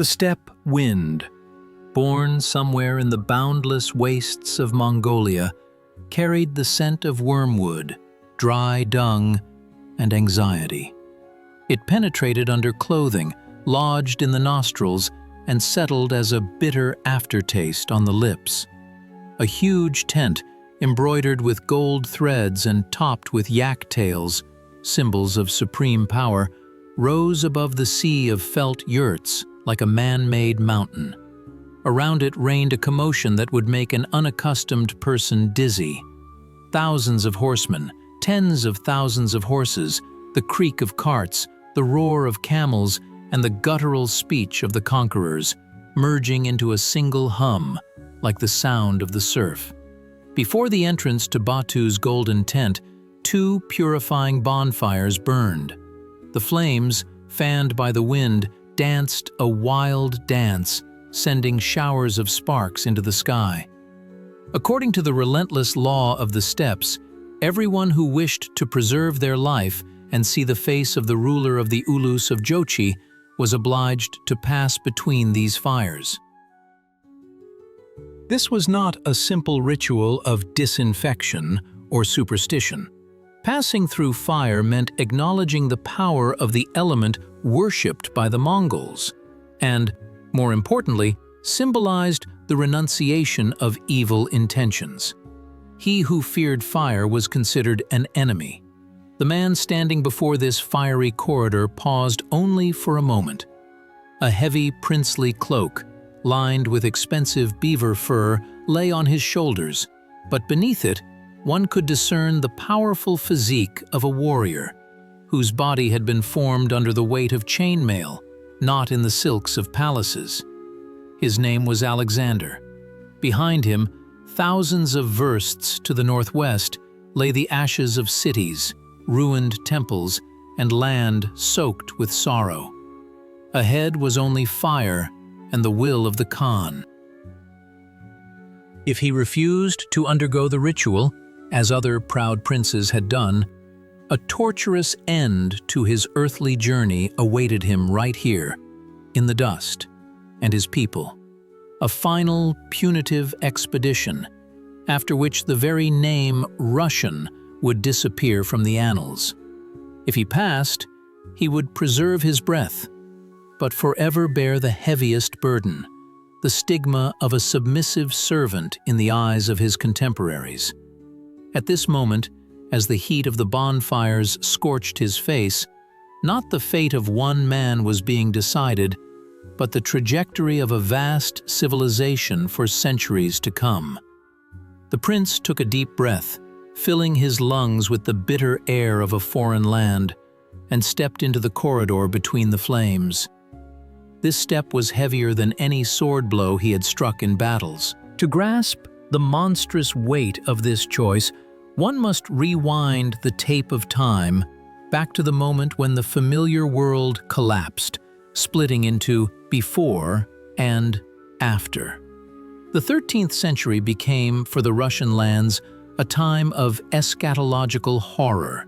The steppe wind, born somewhere in the boundless wastes of Mongolia, carried the scent of wormwood, dry dung, and anxiety. It penetrated under clothing, lodged in the nostrils, and settled as a bitter aftertaste on the lips. A huge tent, embroidered with gold threads and topped with yak tails, symbols of supreme power, rose above the sea of felt yurts like a man-made mountain. Around it reigned a commotion that would make an unaccustomed person dizzy. Thousands of horsemen, tens of thousands of horses, the creak of carts, the roar of camels, and the guttural speech of the conquerors, merging into a single hum, like the sound of the surf. Before the entrance to Batu's golden tent, 2 purifying bonfires burned. The flames, fanned by the wind, danced a wild dance, sending showers of sparks into the sky. According to the relentless law of the steppes, everyone who wished to preserve their life and see the face of the ruler of the Ulus of Jochi was obliged to pass between these fires. This was not a simple ritual of disinfection or superstition. Passing through fire meant acknowledging the power of the element worshipped by the Mongols, and, more importantly, symbolized the renunciation of evil intentions. He who feared fire was considered an enemy. The man standing before this fiery corridor paused only for a moment. A heavy princely cloak, lined with expensive beaver fur, lay on his shoulders, but beneath it, one could discern the powerful physique of a warrior, whose body had been formed under the weight of chainmail, not in the silks of palaces. His name was Alexander. Behind him, thousands of versts to the northwest, lay the ashes of cities, ruined temples, and land soaked with sorrow. Ahead was only fire and the will of the Khan. If he refused to undergo the ritual, as other proud princes had done, a torturous end to his earthly journey awaited him right here, in the dust, and his people. A final, punitive expedition, after which the very name Russian would disappear from the annals. If he passed, he would preserve his breath, but forever bear the heaviest burden, the stigma of a submissive servant in the eyes of his contemporaries. At this moment, as the heat of the bonfires scorched his face, not the fate of one man was being decided, but the trajectory of a vast civilization for centuries to come. The prince took a deep breath, filling his lungs with the bitter air of a foreign land, and stepped into the corridor between the flames. This step was heavier than any sword blow he had struck in battles. To grasp the monstrous weight of this choice, one must rewind the tape of time back to the moment when the familiar world collapsed, splitting into before and after. The 13th century became, for the Russian lands, a time of eschatological horror,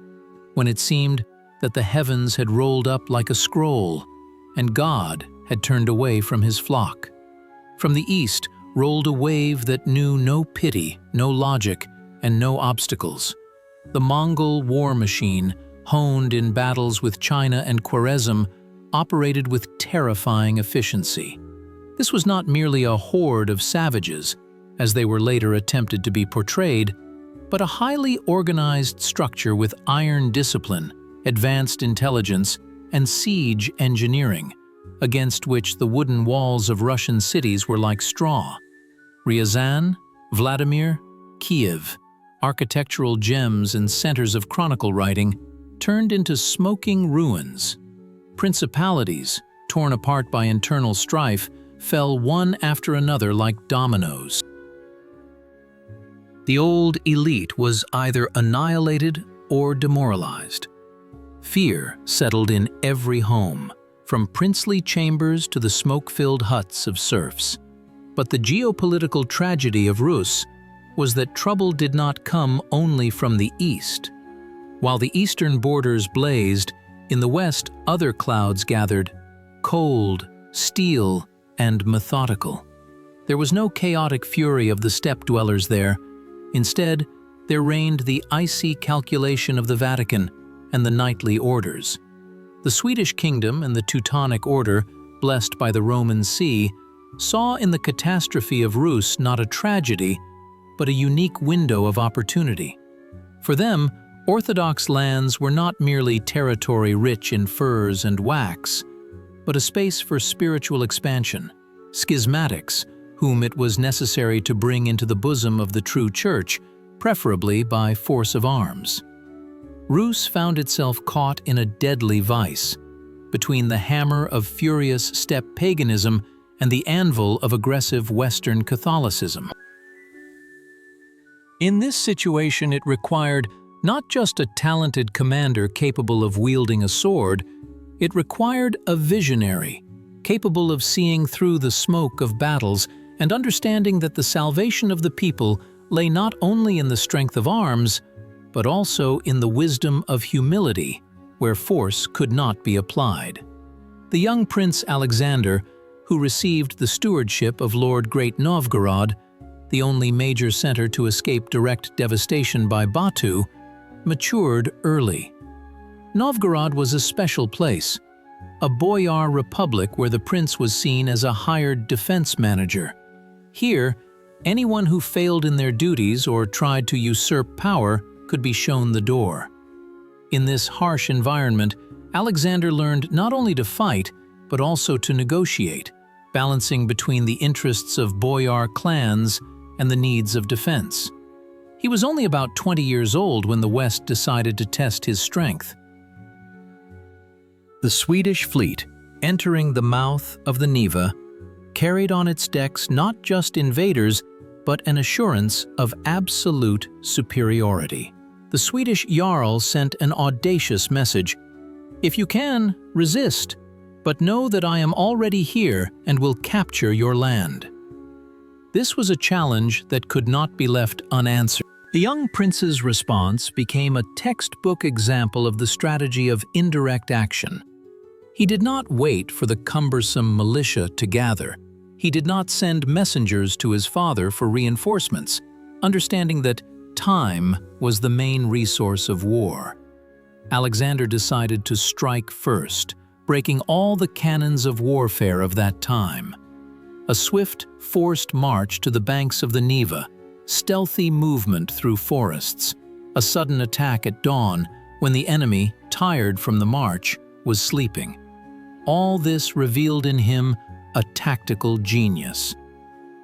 when it seemed that the heavens had rolled up like a scroll, and God had turned away from his flock. From the east rolled a wave that knew no pity, no logic, and no obstacles. The Mongol war machine, honed in battles with China and Khwarezm, operated with terrifying efficiency. This was not merely a horde of savages, as they were later attempted to be portrayed, but a highly organized structure with iron discipline, advanced intelligence, and siege engineering, against which the wooden walls of Russian cities were like straw. Ryazan, Vladimir, Kiev, architectural gems and centers of chronicle writing, turned into smoking ruins. Principalities, torn apart by internal strife, fell one after another like dominoes. The old elite was either annihilated or demoralized. Fear settled in every home, from princely chambers to the smoke-filled huts of serfs. But the geopolitical tragedy of Rus was that trouble did not come only from the east. While the eastern borders blazed, in the west other clouds gathered, cold, steel, and methodical. There was no chaotic fury of the steppe dwellers there. Instead, there reigned the icy calculation of the Vatican and the knightly orders. The Swedish kingdom and the Teutonic order, blessed by the Roman See, saw in the catastrophe of Rus not a tragedy, but a unique window of opportunity. For them, Orthodox lands were not merely territory rich in furs and wax, but a space for spiritual expansion. Schismatics, whom it was necessary to bring into the bosom of the true church, preferably by force of arms. Rus found itself caught in a deadly vice, between the hammer of furious steppe paganism and the anvil of aggressive Western Catholicism. In this situation, it required not just a talented commander capable of wielding a sword, it required a visionary, capable of seeing through the smoke of battles and understanding that the salvation of the people lay not only in the strength of arms, but also in the wisdom of humility, where force could not be applied. The young Prince Alexander, who received the stewardship of Lord Great Novgorod, the only major center to escape direct devastation by Batu, matured early. Novgorod was a special place, a boyar republic where the prince was seen as a hired defense manager. Here, anyone who failed in their duties or tried to usurp power could be shown the door. In this harsh environment, Alexander learned not only to fight, but also to negotiate, balancing between the interests of boyar clans and the needs of defense. He was only about 20 years old when the West decided to test his strength. The Swedish fleet, entering the mouth of the Neva, carried on its decks not just invaders, but an assurance of absolute superiority. The Swedish Jarl sent an audacious message: "If you can, resist, but know that I am already here and will capture your land." This was a challenge that could not be left unanswered. The young prince's response became a textbook example of the strategy of indirect action. He did not wait for the cumbersome militia to gather. He did not send messengers to his father for reinforcements, understanding that time was the main resource of war. Alexander decided to strike first, breaking all the canons of warfare of that time. A swift, forced march to the banks of the Neva, stealthy movement through forests, a sudden attack at dawn when the enemy, tired from the march, was sleeping. All this revealed in him a tactical genius.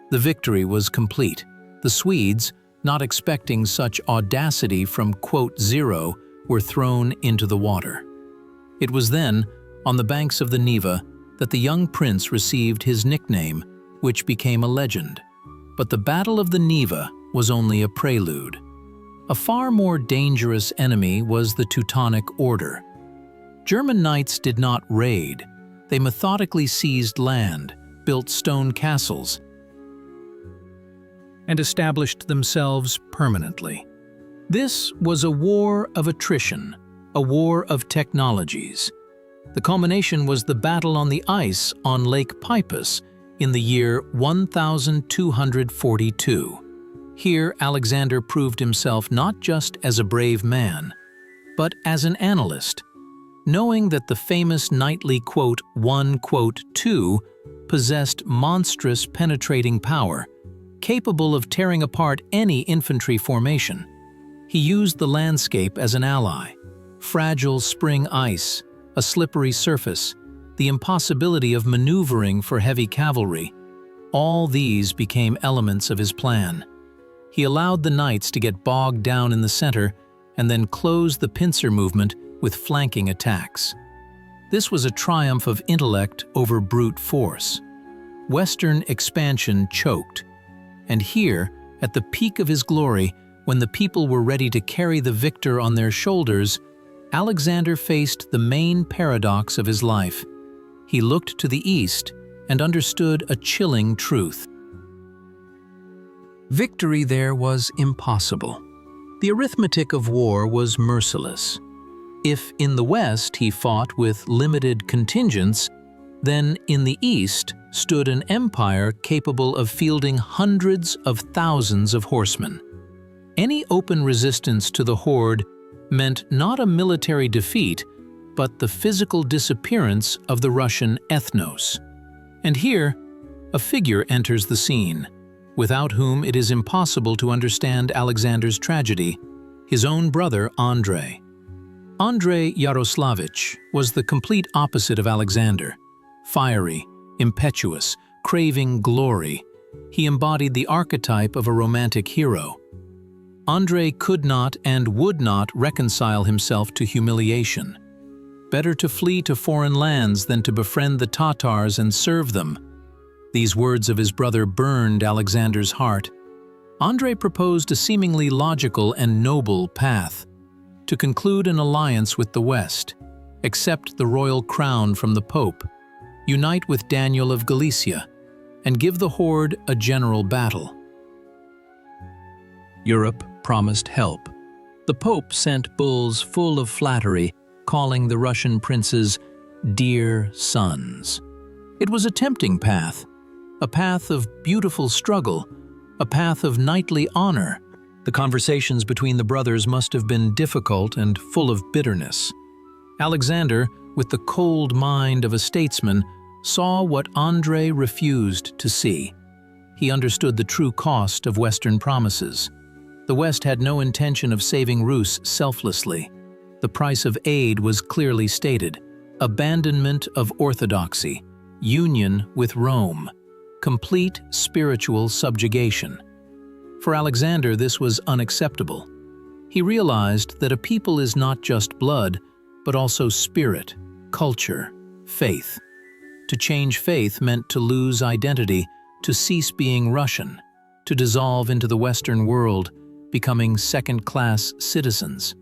The victory was complete. The Swedes, not expecting such audacity from "zero," were thrown into the water. It was then, on the banks of the Neva, that the young prince received his nickname, which became a legend. But the Battle of the Neva was only a prelude. A far more dangerous enemy was the Teutonic Order. German knights did not raid. They methodically seized land, built stone castles, and established themselves permanently. This was a war of attrition, a war of technologies. The culmination was the battle on the ice on Lake Peipus in the year 1242. Here, Alexander proved himself not just as a brave man, but as an analyst, knowing that the famous knightly "1,2" possessed monstrous penetrating power, capable of tearing apart any infantry formation. He used the landscape as an ally: fragile spring ice, a slippery surface, the impossibility of maneuvering for heavy cavalry. All these became elements of his plan. He allowed the knights to get bogged down in the center and then closed the pincer movement with flanking attacks. This was a triumph of intellect over brute force. Western expansion choked. And here, at the peak of his glory, when the people were ready to carry the victor on their shoulders, Alexander faced the main paradox of his life. He looked to the east and understood a chilling truth. Victory there was impossible. The arithmetic of war was merciless. If in the West he fought with limited contingents, Then, in the east, stood an empire capable of fielding hundreds of thousands of horsemen. Any open resistance to the Horde meant not a military defeat, but the physical disappearance of the Russian ethnos. And here, a figure enters the scene, without whom it is impossible to understand Alexander's tragedy, his own brother Andrei. Andrei Yaroslavich was the complete opposite of Alexander. Fiery, impetuous, craving glory, he embodied the archetype of a romantic hero. Andrei could not and would not reconcile himself to humiliation. Better to flee to foreign lands than to befriend the Tatars and serve them. These words of his brother burned Alexander's heart. Andrei proposed a seemingly logical and noble path: to conclude an alliance with the West, accept the royal crown from the Pope, unite with Daniel of Galicia, and give the Horde a general battle. Europe promised help. The Pope sent bulls full of flattery, calling the Russian princes dear sons. It was a tempting path, a path of beautiful struggle, a path of knightly honor. The conversations between the brothers must have been difficult and full of bitterness. Alexander, with the cold mind of a statesman, saw what Andrei refused to see. He understood the true cost of Western promises. The West had no intention of saving Rus selflessly. The price of aid was clearly stated: abandonment of orthodoxy, union with Rome, complete spiritual subjugation. For Alexander, this was unacceptable. He realized that a people is not just blood, but also spirit, culture, faith. To change faith meant to lose identity, to cease being Russian, to dissolve into the Western world, becoming second-class citizens.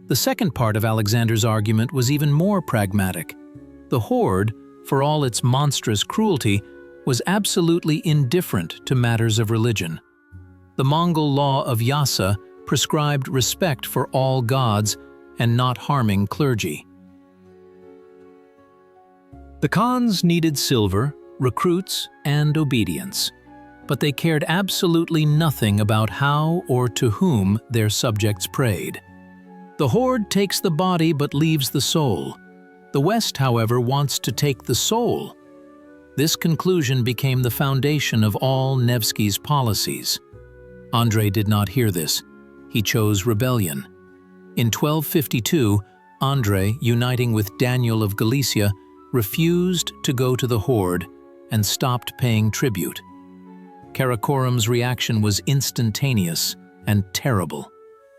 The second part of Alexander's argument was even more pragmatic. The Horde, for all its monstrous cruelty, was absolutely indifferent to matters of religion. The Mongol law of Yasa prescribed respect for all gods and not harming clergy. The Khans needed silver, recruits, and obedience, but they cared absolutely nothing about how or to whom their subjects prayed. The Horde takes the body but leaves the soul. The West, however, wants to take the soul. This conclusion became the foundation of all Nevsky's policies. Andrei did not hear this. He chose rebellion. In 1252, Andrei, uniting with Daniel of Galicia, refused to go to the Horde and stopped paying tribute. Karakorum's reaction was instantaneous and terrible.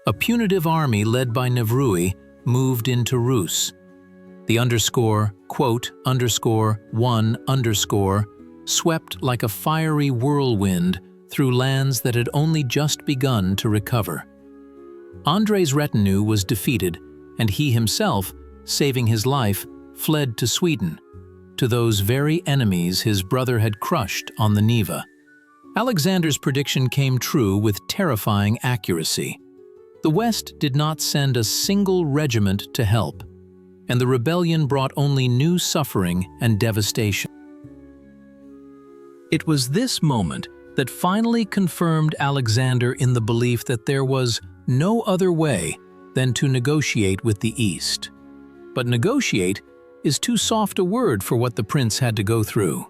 A punitive army led by Nevrui moved into Rus. The _1_ swept like a fiery whirlwind through lands that had only just begun to recover. Andrei's retinue was defeated, and he himself, saving his life, fled to Sweden, to those very enemies his brother had crushed on the Neva. Alexander's prediction came true with terrifying accuracy. The West did not send a single regiment to help, and the rebellion brought only new suffering and devastation. It was this moment that finally confirmed Alexander in the belief that there was no other way than to negotiate with the East. But negotiate is too soft a word for what the prince had to go through.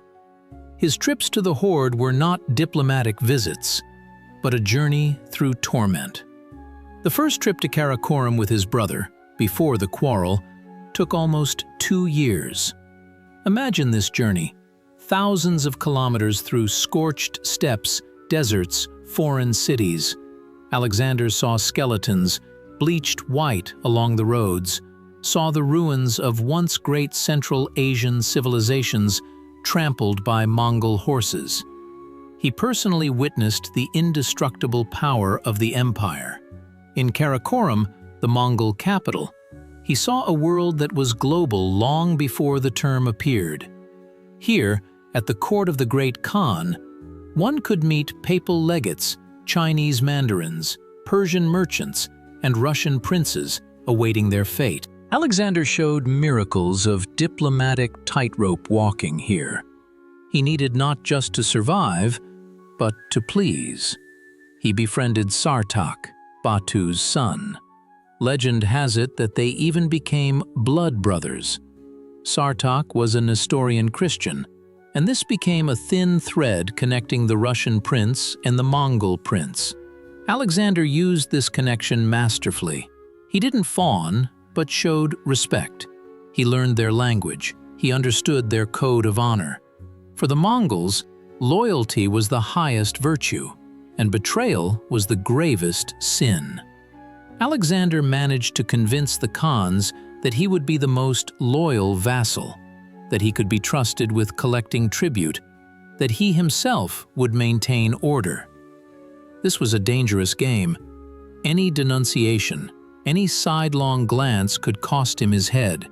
His trips to the Horde were not diplomatic visits, but a journey through torment. The first trip to Karakorum with his brother, before the quarrel, took almost 2 years. Imagine this journey: thousands of kilometers through scorched steppes, deserts, foreign cities. Alexander saw skeletons, bleached white along the roads, saw the ruins of once great Central Asian civilizations trampled by Mongol horses. He personally witnessed the indestructible power of the empire. In Karakorum, the Mongol capital, he saw a world that was global long before the term appeared. Here, at the court of the great Khan, one could meet papal legates, Chinese mandarins, Persian merchants, and Russian princes awaiting their fate. Alexander showed miracles of diplomatic tightrope walking here. He needed not just to survive, but to please. He befriended Sartak, Batu's son. Legend has it that they even became blood brothers. Sartak was a Nestorian Christian, and this became a thin thread connecting the Russian prince and the Mongol prince. Alexander used this connection masterfully. He didn't fawn, but showed respect. He learned their language. He understood their code of honor. For the Mongols, loyalty was the highest virtue, and betrayal was the gravest sin. Alexander managed to convince the Khans that he would be the most loyal vassal, that he could be trusted with collecting tribute, that he himself would maintain order. This was a dangerous game. Any denunciation, any sidelong glance could cost him his head.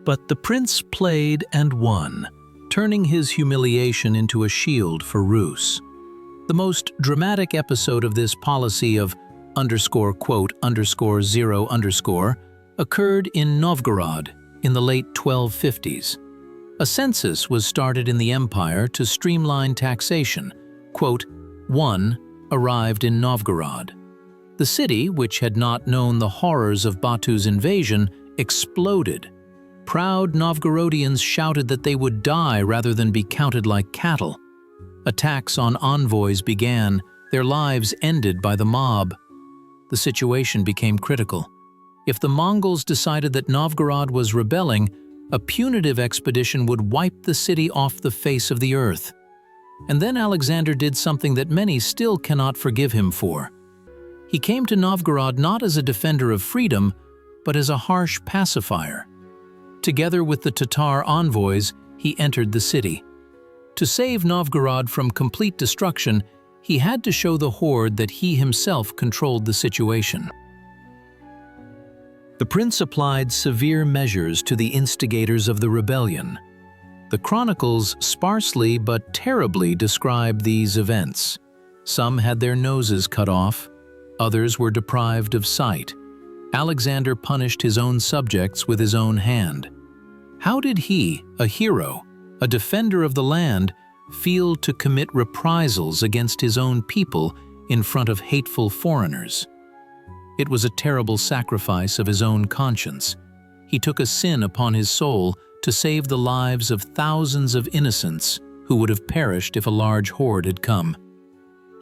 But the prince played and won, turning his humiliation into a shield for Rus. The most dramatic episode of this policy of _quote_0_ occurred in Novgorod in the late 1250s. A census was started in the empire to streamline taxation. One arrived in Novgorod. The city, which had not known the horrors of Batu's invasion, exploded. Proud Novgorodians shouted that they would die rather than be counted like cattle. Attacks on envoys began, their lives ended by the mob. The situation became critical. If the Mongols decided that Novgorod was rebelling, a punitive expedition would wipe the city off the face of the earth. And then Alexander did something that many still cannot forgive him for. He came to Novgorod not as a defender of freedom, but as a harsh pacifier. Together with the Tatar envoys, he entered the city. To save Novgorod from complete destruction, he had to show the Horde that he himself controlled the situation. The prince applied severe measures to the instigators of the rebellion. The chronicles sparsely but terribly describe these events. Some had their noses cut off, others were deprived of sight. Alexander punished his own subjects with his own hand. How did he, a hero, a defender of the land, feel to commit reprisals against his own people in front of hateful foreigners? It was a terrible sacrifice of his own conscience. He took a sin upon his soul to save the lives of thousands of innocents who would have perished if a large horde had come.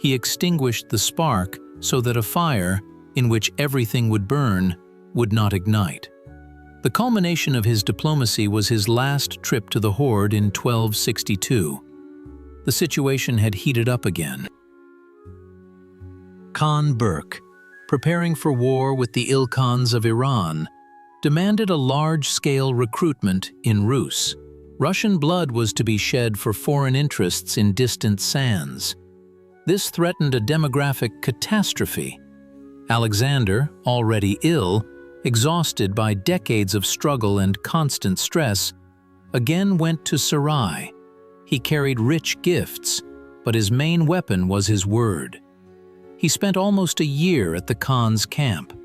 He extinguished the spark so that a fire, in which everything would burn, would not ignite. The culmination of his diplomacy was his last trip to the Horde in 1262. The situation had heated up again. Khan Burke, preparing for war with the Ilkhans of Iran, demanded a large-scale recruitment in Rus. Russian blood was to be shed for foreign interests in distant sands. This threatened a demographic catastrophe. Alexander, already ill, exhausted by decades of struggle and constant stress, again went to Sarai. He carried rich gifts, but his main weapon was his word. He spent almost a year at the Khan's camp.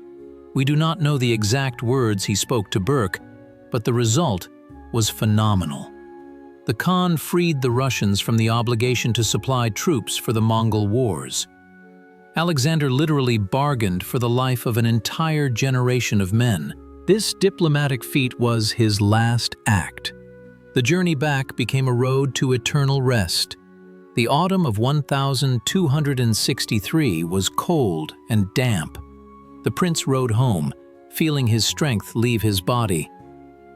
We do not know the exact words he spoke to Burke, but the result was phenomenal. The Khan freed the Russians from the obligation to supply troops for the Mongol wars. Alexander literally bargained for the life of an entire generation of men. This diplomatic feat was his last act. The journey back became a road to eternal rest. The autumn of 1263 was cold and damp. The prince rode home, feeling his strength leave his body.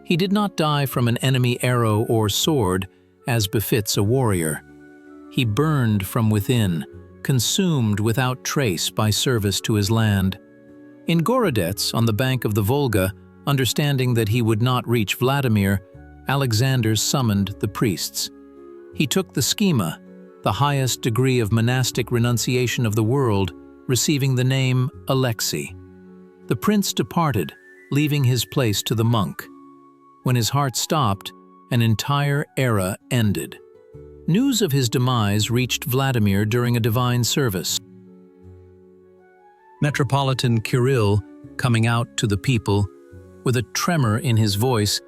He did not die from an enemy arrow or sword, as befits a warrior. He burned from within, consumed without trace by service to his land. In Gorodets, on the bank of the Volga, understanding that he would not reach Vladimir, Alexander summoned the priests. He took the schema, the highest degree of monastic renunciation of the world, receiving the name Alexei. The prince departed, leaving his place to the monk. When his heart stopped, an entire era ended. News of his demise reached Vladimir during a divine service. Metropolitan Kirill, coming out to the people, with a tremor in his voice,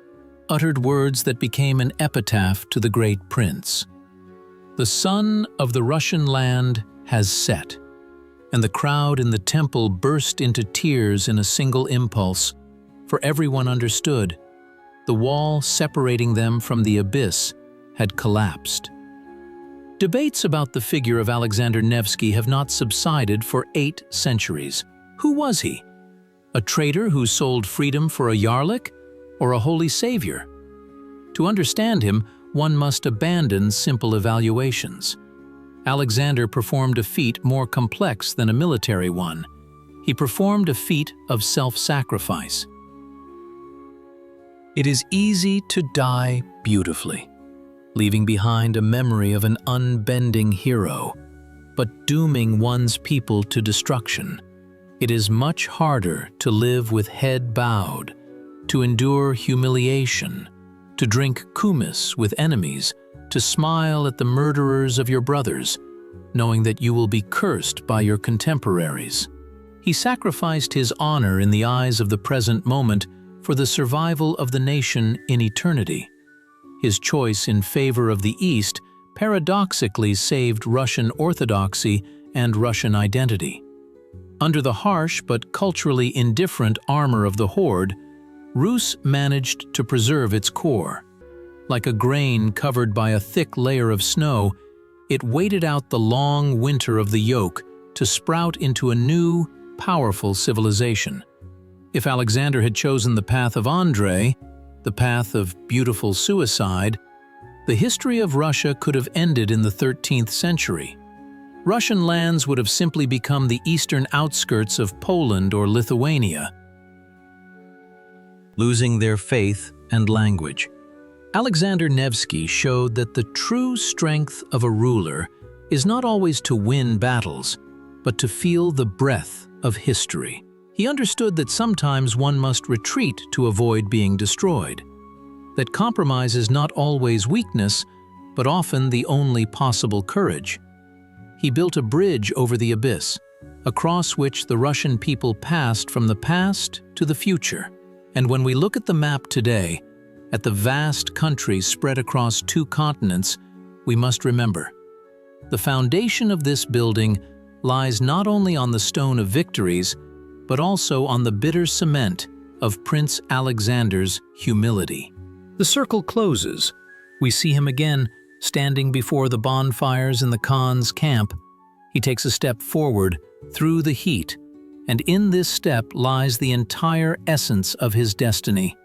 uttered words that became an epitaph to the great prince. The sun of the Russian land has set, and the crowd in the temple burst into tears in a single impulse, for everyone understood. The wall separating them from the abyss had collapsed. Debates about the figure of Alexander Nevsky have not subsided for 8 centuries. Who was he? A traitor who sold freedom for a yarlik, or a holy savior? To understand him, one must abandon simple evaluations. Alexander performed a feat more complex than a military one. He performed a feat of self-sacrifice. It is easy to die beautifully, leaving behind a memory of an unbending hero, but dooming one's people to destruction. It is much harder to live with head bowed, to endure humiliation, to drink kumis with enemies, to smile at the murderers of your brothers, knowing that you will be cursed by your contemporaries. He sacrificed his honor in the eyes of the present moment for the survival of the nation in eternity. His choice in favor of the East paradoxically saved Russian orthodoxy and Russian identity. Under the harsh but culturally indifferent armor of the Horde, Rus managed to preserve its core. Like a grain covered by a thick layer of snow, it waited out the long winter of the yoke to sprout into a new, powerful civilization. If Alexander had chosen the path of Andrei, the path of beautiful suicide, the history of Russia could have ended in the 13th century. Russian lands would have simply become the eastern outskirts of Poland or Lithuania, losing their faith and language. Alexander Nevsky showed that the true strength of a ruler is not always to win battles, but to feel the breath of history. He understood that sometimes one must retreat to avoid being destroyed, that compromise is not always weakness, but often the only possible courage. He built a bridge over the abyss, across which the Russian people passed from the past to the future. And when we look at the map today, at the vast country spread across 2 continents, we must remember, the foundation of this building lies not only on the stone of victories, but also on the bitter cement of Prince Alexander's humility. The circle closes. We see him again, standing before the bonfires in the Khan's camp. He takes a step forward through the heat, and in this step lies the entire essence of his destiny: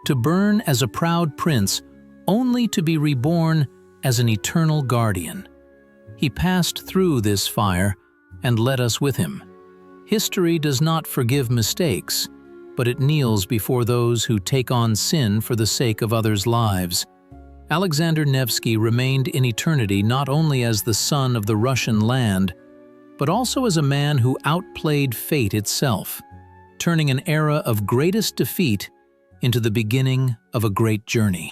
to burn as a proud prince, only to be reborn as an eternal guardian. He passed through this fire and led us with him. History does not forgive mistakes, but it kneels before those who take on sin for the sake of others' lives. Alexander Nevsky remained in eternity not only as the son of the Russian land, but also as a man who outplayed fate itself, turning an era of greatest defeat into the beginning of a great journey.